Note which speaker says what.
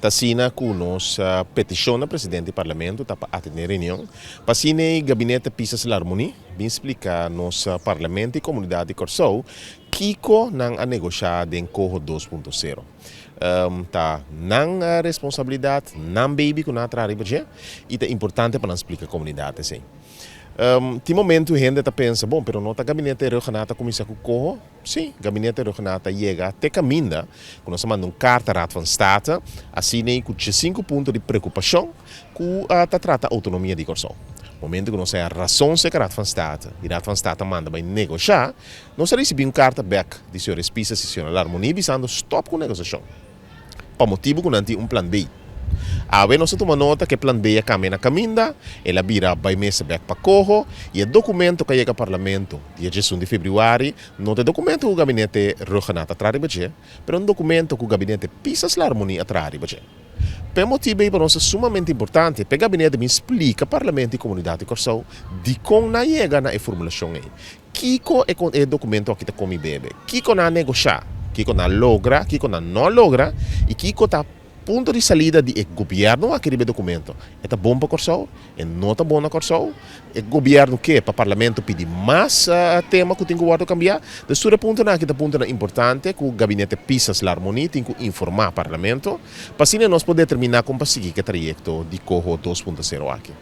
Speaker 1: Tassina kunos petição na presidente do parlamento para atender reunião. Passine gabinete pisas l'harmonia, bem explicar nos parlamento e comunidade de Corsou, kiko nang a negociar den Coho 2.0. Tá nang responsabilidade, nang baby que na trari baje, e é importante para explicar a comunidade assim. Ti momento gente tá pensa, bom, pero nota gabinete regionata começa com Coho. Sim, gabinete regionata chega até caminda, quando nós mandamos carta Raad van State, assim nem com 5 pontos de preocupação que trata a autonomia de Corsou. Momento que nós é a razão se que Raad van State, e Raad van State manda para negociar, nós recebemos carta back de sua respisa sessional harmonia, visando stop com negociação. Para motivo que não tem plan B. Awe nós tomamos nota que plan B caminha caminda, ela vira vai mesa back para Coho, e o documento que chega ao parlamento, dia 1 de fevereiro, não é documento que o gabinete regional atrás de mas um documento que o gabinete pisas la harmonia atrás de Per motivo para nós é sumamente importante, porque o gabinete me explica ao parlamento e comunidade de Corsou de como na chega na formulação aí. Kiko é o documento que está come bebe, Kiko na negociar, Kiko na logra, Kiko na não logra, e Kiko está ponto de saída do governo a aquele documento. É bom para Corsou? É não está bom na Corsou? O governo que para o parlamento pedir mais tema que tem que cambiar? De sua ponto na que ponto é importante que o gabinete pisas la harmonia tem que informar o parlamento para assim nós poder terminar com o trajeto de Coho 2.0 aqui.